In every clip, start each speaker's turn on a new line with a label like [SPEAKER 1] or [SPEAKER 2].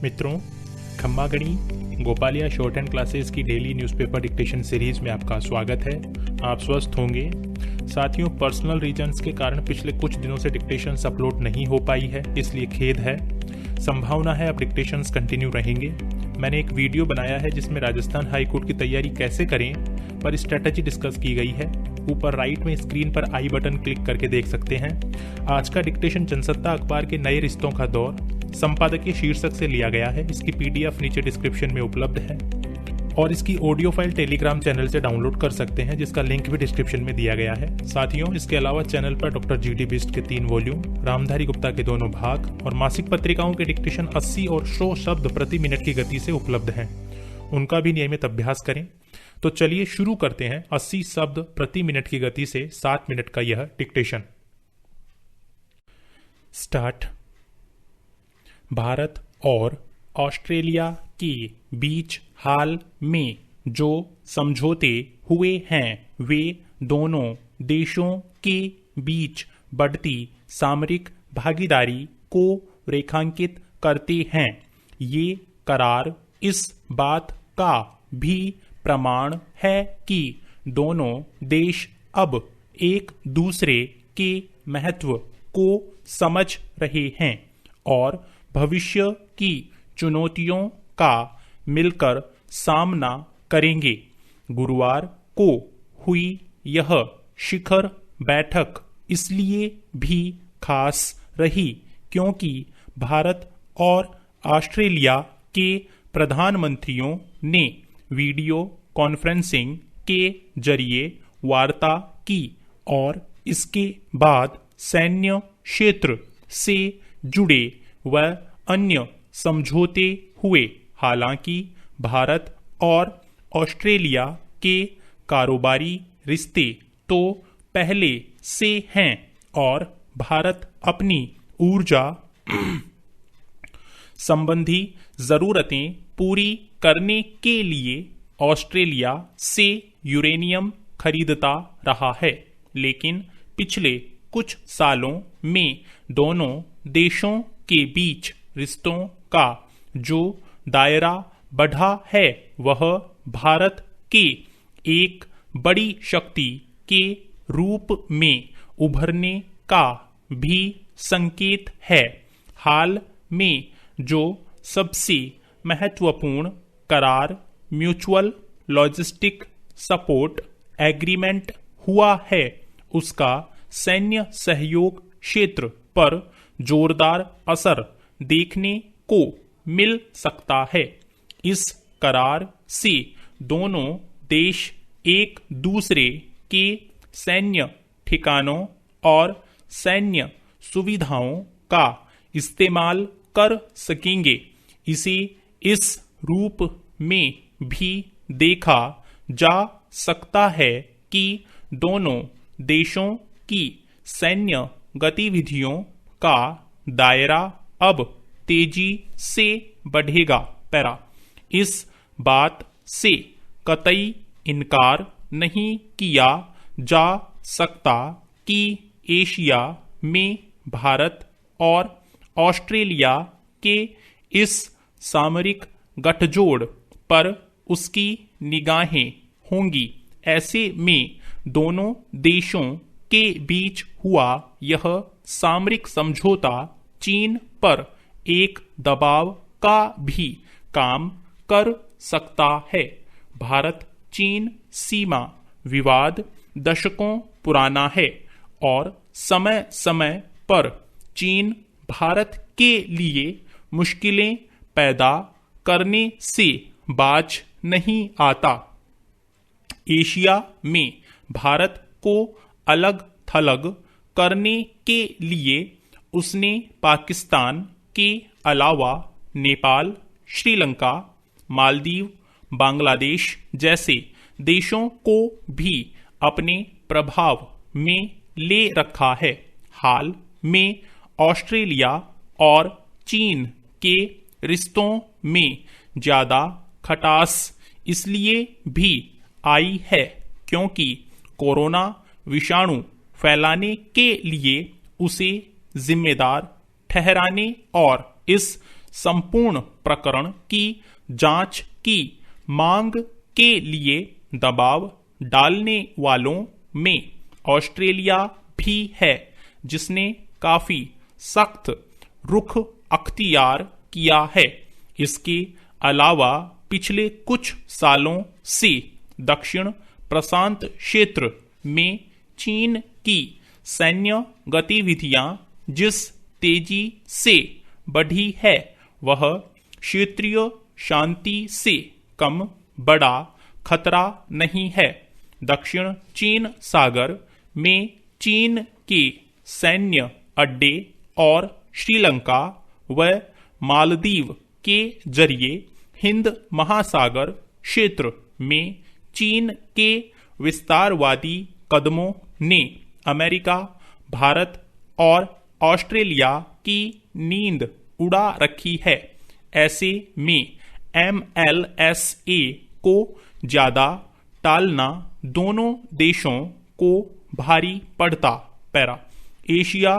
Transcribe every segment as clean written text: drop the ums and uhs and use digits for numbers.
[SPEAKER 1] मित्रों, खम्मागणी गोपालिया short hand classes की daily newspaper dictation series में आपका स्वागत है। आप स्वस्थ होंगे। साथियों, पर्सनल रीजंस के कारण पिछले कुछ दिनों से डिक्टेशंस अपलोड नहीं हो पाई है, इसलिए खेद है। संभावना है अब डिक्टेशंस कंटिन्यू रहेंगे। मैंने एक वीडियो बनाया है जिसमें राजस्थान हाई कोर्ट की तैयारी कैसे करें पर स्ट्रेटजी डिस्कस की गई है। ऊपर राइट में स्क्रीन पर आई बटन क्लिक करके देख सकते हैं। आज का डिक्टेशन जनसत्ता अखबार के नए रिश्तों का दौर संपादकीय शीर्षक से लिया गया है। इसकी पीडीएफ नीचे डिस्क्रिप्शन में उपलब्ध है और इसकी ऑडियो फाइल टेलीग्राम चैनल से डाउनलोड कर सकते हैं, जिसका लिंक भी डिस्क्रिप्शन में दिया गया है। साथियों, इसके अलावा चैनल पर डॉक्टर जीडी बिस्ट के 3 वॉल्यूम, रामधारी गुप्ता के 2 भाग और मासिक पत्रिकाओं के डिक्टेशन 80 और 100 शब्द प्रति मिनट की गति से उपलब्ध हैं। उनका भी नियमित अभ्यास करें। तो चलिए शुरू करते हैं 80 शब्द प्रति मिनट की गति से 7 मिनट का यह डिक्टेशन। स्टार्ट। भारत और ऑस्ट्रेलिया के बीच हाल में जो समझौते हुए हैं वे दोनों देशों के बीच बढ़ती सामरिक भागीदारी को रेखांकित करते हैं। ये करार इस बात का भी प्रमाण है कि दोनों देश अब एक दूसरे के महत्व को समझ रहे हैं और भविष्य की चुनौतियों का मिलकर सामना करेंगे। गुरुवार को हुई यह शिखर बैठक इसलिए भी खास रही क्योंकि भारत और ऑस्ट्रेलिया के प्रधानमंत्रियों ने वीडियो कॉन्फ्रेंसिंग के जरिए वार्ता की और इसके बाद सैन्य क्षेत्र से जुड़े व अन्य समझौते हुए। हालांकि भारत और ऑस्ट्रेलिया के कारोबारी रिश्ते तो पहले से हैं और भारत अपनी ऊर्जा संबंधी जरूरतें पूरी करने के लिए ऑस्ट्रेलिया से यूरेनियम खरीदता रहा है। लेकिन पिछले कुछ सालों में दोनों देशों के बीच रिश्तों का जो दायरा बढ़ा है वह भारत के एक बड़ी शक्ति के रूप में उभरने का भी संकेत है। हाल में जो सबसे महत्वपूर्ण करार म्यूचुअल लॉजिस्टिक सपोर्ट एग्रीमेंट हुआ है उसका सैन्य सहयोग क्षेत्र पर जोरदार असर देखने को मिल सकता है। इस करार से दोनों देश एक दूसरे के सैन्य ठिकानों और सैन्य सुविधाओं का इस्तेमाल कर सकेंगे। इसे इस रूप में भी देखा जा सकता है कि दोनों देशों की सैन्य गतिविधियों का दायरा अब तेजी से बढ़ेगा। पैरा। इस बात से कतई इनकार नहीं किया जा सकता कि एशिया में भारत और ऑस्ट्रेलिया के इस सामरिक गठजोड़ पर उसकी निगाहें होंगी। ऐसे में दोनों देशों के बीच हुआ यह सामरिक समझौता चीन पर एक दबाव का भी काम कर सकता है। भारत चीन सीमा विवाद दशकों पुराना है और समय समय पर चीन भारत के लिए मुश्किलें पैदा करने से बाज नहीं आता। एशिया में भारत को अलग थलग करने के लिए उसने पाकिस्तान के अलावा नेपाल, श्रीलंका, मालदीव, बांग्लादेश जैसे देशों को भी अपने प्रभाव में ले रखा है। हाल में ऑस्ट्रेलिया और चीन के रिश्तों में ज्यादा खटास इसलिए भी आई है क्योंकि कोरोना विषाणु फैलाने के लिए उसे जिम्मेदार ठहराने और इस संपूर्ण प्रकरण की जांच की मांग के लिए दबाव डालने वालों में ऑस्ट्रेलिया भी है, जिसने काफी सख्त रुख अख्तियार किया है। इसके अलावा पिछले कुछ सालों से दक्षिण प्रशांत क्षेत्र में चीन की सैन्य गतिविधियां जिस तेजी से बढ़ी है, वह क्षेत्रीय शांति से कम बड़ा खतरा नहीं है। दक्षिण चीन सागर में चीन के सैन्य अड्डे और श्रीलंका व मालदीव के जरिए हिंद महासागर क्षेत्र में चीन के विस्तारवादी कदमों ने अमेरिका, भारत और ऑस्ट्रेलिया की नींद उड़ा रखी है। ऐसे में MLSA को ज्यादा टालना दोनों देशों को भारी पड़ता। पैरा एशिया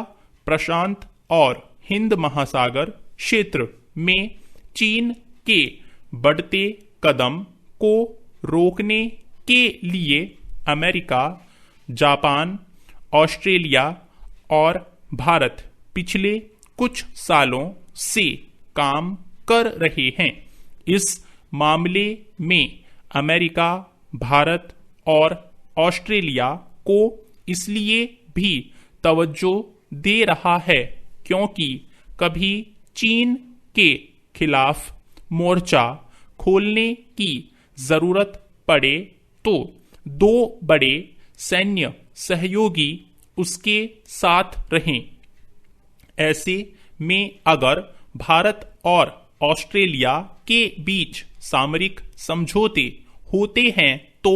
[SPEAKER 1] प्रशांत और हिंद महासागर क्षेत्र में चीन के बढ़ते कदम को रोकने के लिए अमेरिका, जापान, ऑस्ट्रेलिया और भारत पिछले कुछ सालों से काम कर रहे हैं। इस मामले में अमेरिका, भारत और ऑस्ट्रेलिया को इसलिए भी तवज्जो दे रहा है क्योंकि कभी चीन के खिलाफ मोर्चा खोलने की जरूरत पड़े तो दो बड़े सैन्य सहयोगी उसके साथ रहें। ऐसे में अगर भारत और ऑस्ट्रेलिया के बीच सामरिक समझौते होते हैं तो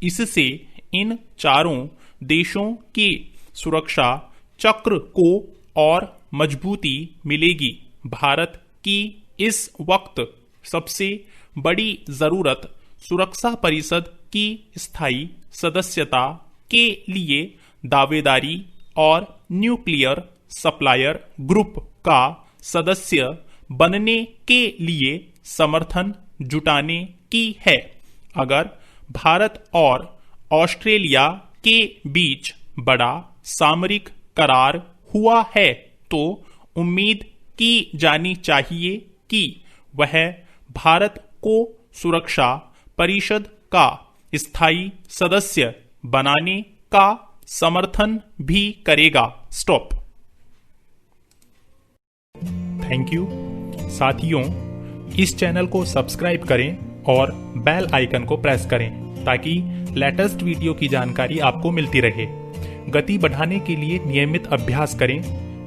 [SPEAKER 1] इससे इन चारों देशों के सुरक्षा चक्र को और मजबूती मिलेगी। भारत की इस वक्त सबसे बड़ी जरूरत सुरक्षा परिषद की स्थायी सदस्यता के लिए दावेदारी और न्यूक्लियर सप्लायर ग्रुप का सदस्य बनने के लिए समर्थन जुटाने की है। अगर भारत और ऑस्ट्रेलिया के बीच बड़ा सामरिक करार हुआ है तो उम्मीद की जानी चाहिए कि वह भारत को सुरक्षा परिषद का स्थायी सदस्य बनाने का समर्थन भी करेगा। स्टॉप। Thank you. साथियों, इस चैनल को सब्सक्राइब करें और बेल आइकन को प्रेस करें ताकि लेटेस्ट वीडियो की जानकारी आपको मिलती रहे। गति बढ़ाने के लिए नियमित अभ्यास करें।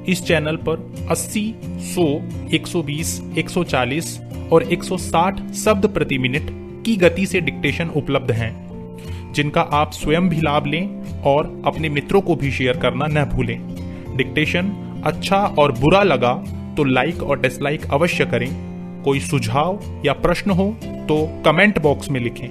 [SPEAKER 1] इस चैनल पर 80, 100, 120, 140 और 160 शब्द प्रति मिनट की गति से डिक्टेशन उपलब्ध हैं, जिनका आप स्वयं भी लाभ लें और अपने मित्रों को भी शेयर करना न भूलें। डिक्टेशन अच्छा और बुरा लगा तो लाइक और डिसलाइक अवश्य करें। कोई सुझाव या प्रश्न हो तो कमेंट बॉक्स में लिखें।